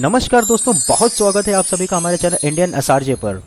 नमस्कार दोस्तों, बहुत स्वागत है आप सभी का हमारे चैनल इंडियन एसआरजे पर।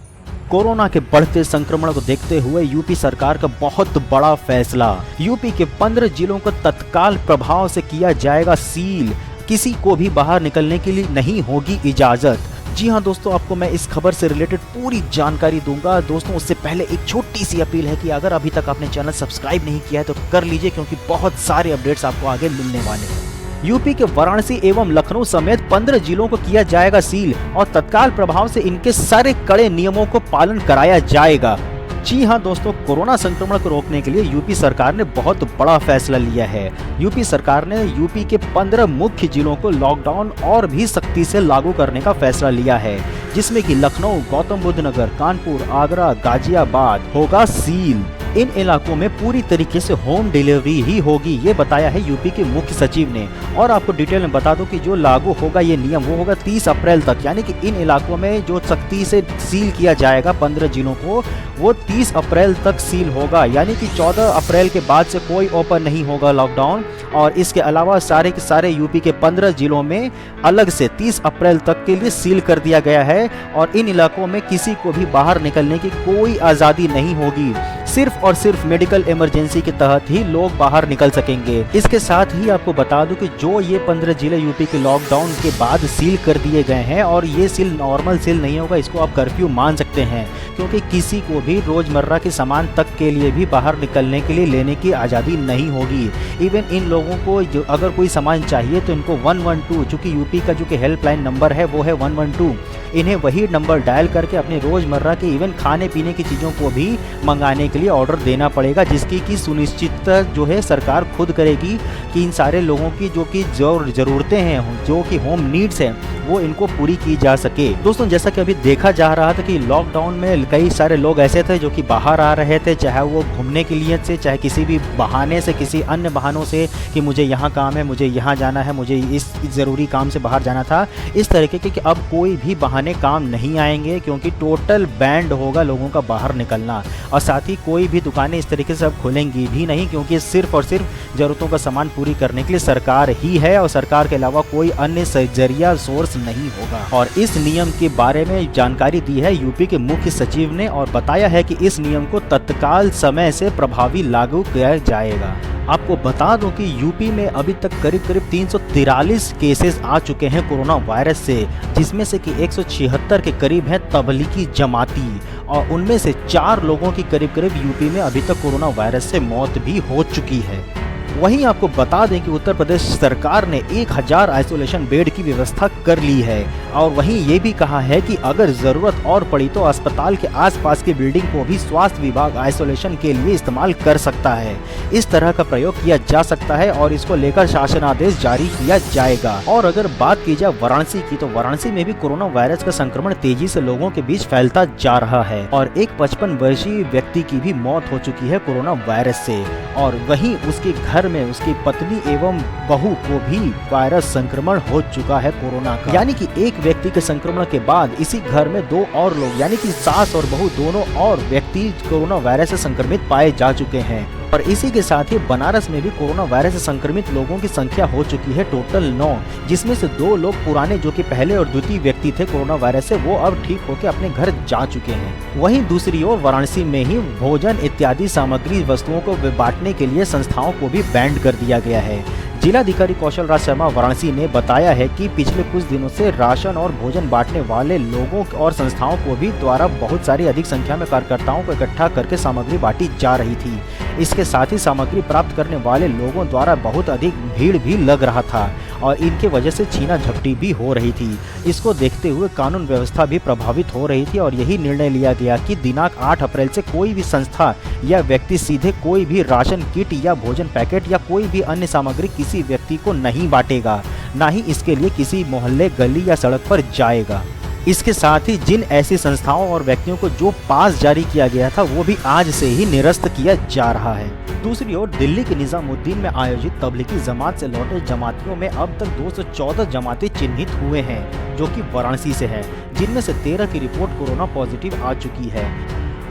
कोरोना के बढ़ते संक्रमण को देखते हुए यूपी सरकार का बहुत बड़ा फैसला। यूपी के 15 जिलों को तत्काल प्रभाव से किया जाएगा सील। किसी को भी बाहर निकलने के लिए नहीं होगी इजाजत। जी हाँ दोस्तों, आपको मैं इस खबर से रिलेटेड पूरी जानकारी दूंगा। दोस्तों उससे पहले एक छोटी सी अपील है कि अगर अभी तक आपने चैनल सब्सक्राइब नहीं किया है तो कर लीजिए, क्योंकि बहुत सारे अपडेट्स आपको आगे मिलने वाले हैं। यूपी के वाराणसी एवं लखनऊ समेत 15 जिलों को किया जाएगा सील और तत्काल प्रभाव से इनके सारे कड़े नियमों को पालन कराया जाएगा। जी हाँ दोस्तों, कोरोना संक्रमण को रोकने के लिए यूपी सरकार ने बहुत बड़ा फैसला लिया है। यूपी सरकार ने यूपी के 15 मुख्य जिलों को लॉकडाउन और भी सख्ती से लागू करने का फैसला लिया है, जिसमें कि लखनऊ, गौतम बुद्ध नगर, कानपुर, आगरा, गाजियाबाद होगा सील। इन इलाकों में पूरी तरीके से होम डिलीवरी ही होगी, ये बताया है यूपी के मुख्य सचिव ने। और आपको डिटेल में बता दूं कि जो लागू होगा ये नियम वो होगा 30 अप्रैल तक, यानी कि इन इलाकों में जो सख्ती से सील किया जाएगा 15 जिलों को, वो 30 अप्रैल तक सील होगा। यानी कि 14 अप्रैल के बाद से कोई ओपन नहीं होगा लॉकडाउन। और इसके अलावा सारे के सारे यूपी के 15 जिलों में अलग से 30 अप्रैल तक के लिए सील कर दिया गया है। और इन इलाकों में किसी को भी बाहर निकलने की कोई आज़ादी नहीं होगी। सिर्फ और सिर्फ मेडिकल इमरजेंसी के तहत ही लोग बाहर निकल सकेंगे। इसके साथ ही आपको बता दूं कि जो ये 15 जिले यूपी के लॉकडाउन के बाद सील कर दिए गए हैं, और ये सील नॉर्मल सील नहीं होगा, इसको आप कर्फ्यू मान सकते हैं, क्योंकि किसी को भी रोजमर्रा के सामान तक के लिए भी बाहर निकलने के लिए लेने की आज़ादी नहीं होगी। इवन इन लोगों को जो अगर कोई सामान चाहिए तो इनको 112, चूँकि यूपी का जो कि हेल्पलाइन नंबर है वो है 112, इन्हें वही नंबर डायल करके अपने रोजमर्रा के इवन खाने पीने की चीज़ों को भी मंगाने के लिए ऑर्डर देना पड़ेगा, जिसकी की सुनिश्चितता जो है सरकार खुद करेगी कि इन सारे लोगों की जो कि ज़रूरतें हैं, जो कि होम नीड्स हैं, वो इनको पूरी की जा सके। दोस्तों जैसा कि अभी देखा जा रहा था कि लॉकडाउन में कई सारे लोग ऐसे थे जो कि बाहर आ रहे थे, चाहे वो घूमने के लिए से, चाहे किसी भी बहाने से, किसी अन्य बहानों से कि मुझे यहाँ काम है, मुझे यहाँ जाना है, मुझे इस ज़रूरी काम से बाहर जाना था। इस तरीके के कि अब कोई भी बहाने काम नहीं आएंगे, क्योंकि टोटल बैंड होगा लोगों का बाहर निकलना। और साथ ही कोई भी दुकानें इस तरीके से अब खुलेंगी भी नहीं, क्योंकि सिर्फ और सिर्फ ज़रूरतों का सामान पूरी करने के लिए सरकार ही है, और सरकार के अलावा कोई अन्य जरिया सोर्स नहीं होगा। और इस नियम के बारे में जानकारी दी है यूपी के मुख्य सचिव ने, और बताया है कि इस नियम को तत्काल समय से प्रभावी लागू किया जाएगा। आपको बता दूं कि यूपी में अभी तक करीब 343 केसेस आ चुके हैं कोरोना वायरस से, जिसमें से कि 176 के करीब हैं तबलीगी जमाती, और उनमें से 4 लोगों की करीब यूपी में अभी तक कोरोना वायरस से मौत भी हो चुकी है। वहीं आपको बता दें कि उत्तर प्रदेश सरकार ने 1000 आइसोलेशन बेड की व्यवस्था कर ली है, और वहीं ये भी कहा है कि अगर ज़रूरत और पड़ी तो अस्पताल के आसपास की बिल्डिंग को भी स्वास्थ्य विभाग आइसोलेशन के लिए इस्तेमाल कर सकता है। इस तरह का प्रयोग किया जा सकता है और इसको लेकर शासनादेश जारी किया जाएगा। और अगर बात की जाए वाराणसी की, तो वाराणसी में भी कोरोना वायरस का संक्रमण तेजी से लोगों के बीच फैलता जा रहा है, और एक 55 वर्षीय व्यक्ति की भी मौत हो चुकी है कोरोना वायरस से। और वहीं उसके घर में उसकी पत्नी एवं बहू को भी वायरस संक्रमण हो चुका है कोरोना का। यानी कि एक व्यक्ति के संक्रमण के बाद इसी घर में 2 और लोग, यानी कि सास और बहू दोनों और व्यक्ति कोरोना वायरस से संक्रमित पाए जा चुके हैं। और इसी के साथ ही बनारस में भी कोरोना वायरस से संक्रमित लोगों की संख्या हो चुकी है टोटल 9, जिसमें से 2 लोग पुराने जो कि पहले और द्वितीय व्यक्ति थे कोरोना वायरस से, वो अब ठीक होकर अपने घर जा चुके हैं। वहीं दूसरी ओर वाराणसी में ही भोजन इत्यादि सामग्री वस्तुओं को बांटने के लिए संस्थाओं को भी बैंड कर दिया गया है। जिलाधिकारी कौशल राज शर्मा वाराणसी ने बताया है कि पिछले कुछ दिनों से राशन और भोजन बांटने वाले लोगों और संस्थाओं को भी द्वारा बहुत सारी अधिक संख्या में कार्यकर्ताओं को इकट्ठा करके सामग्री बांटी जा रही थी। इसके साथ ही सामग्री प्राप्त करने वाले लोगों द्वारा बहुत अधिक भीड़ भी लग रहा था, और इनके वजह से छीना झपटी भी हो रही थी। इसको देखते हुए कानून व्यवस्था भी प्रभावित हो रही थी, और यही निर्णय लिया गया कि दिनांक 8 अप्रैल से कोई भी संस्था या व्यक्ति सीधे कोई भी राशन किट या भोजन पैकेट या कोई भी अन्य सामग्री किसी व्यक्ति को नहीं बांटेगा, ना ही इसके लिए किसी मोहल्ले, गली या सड़क पर जाएगा। इसके साथ ही जिन ऐसी संस्थाओं और व्यक्तियों को जो पास जारी किया गया था वो भी आज से ही निरस्त किया जा रहा है। दूसरी ओर दिल्ली के निजामुद्दीन में आयोजित तबलीगी जमात से लौटे जमातियों में अब तक 214 जमाती चिन्हित हुए हैं, जो कि वाराणसी से है, जिनमें से 13 की रिपोर्ट कोरोना पॉजिटिव आ चुकी है।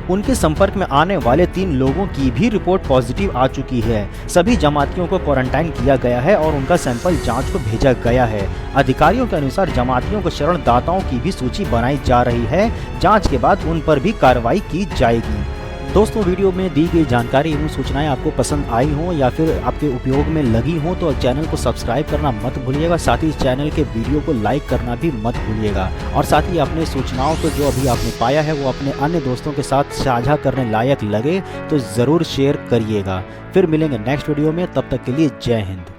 उनके संपर्क में आने वाले 3 लोगों की भी रिपोर्ट पॉजिटिव आ चुकी है। सभी जमातियों को क्वारंटाइन किया गया है और उनका सैंपल जांच को भेजा गया है। अधिकारियों के अनुसार जमातियों को शरणदाताओं की भी सूची बनाई जा रही है। जांच के बाद उन पर भी कार्रवाई की जाएगी। दोस्तों, वीडियो में दी गई जानकारी एवं सूचनाएं आपको पसंद आई हो या फिर आपके उपयोग में लगी हो तो चैनल को सब्सक्राइब करना मत भूलिएगा। साथ ही चैनल के वीडियो को लाइक करना भी मत भूलिएगा और साथ ही अपने सूचनाओं को जो अभी आपने पाया है वो अपने अन्य दोस्तों के साथ साझा करने लायक लगे तो ज़रूर शेयर करिएगा। फिर मिलेंगे नेक्स्ट वीडियो में, तब तक के लिए जय हिंद।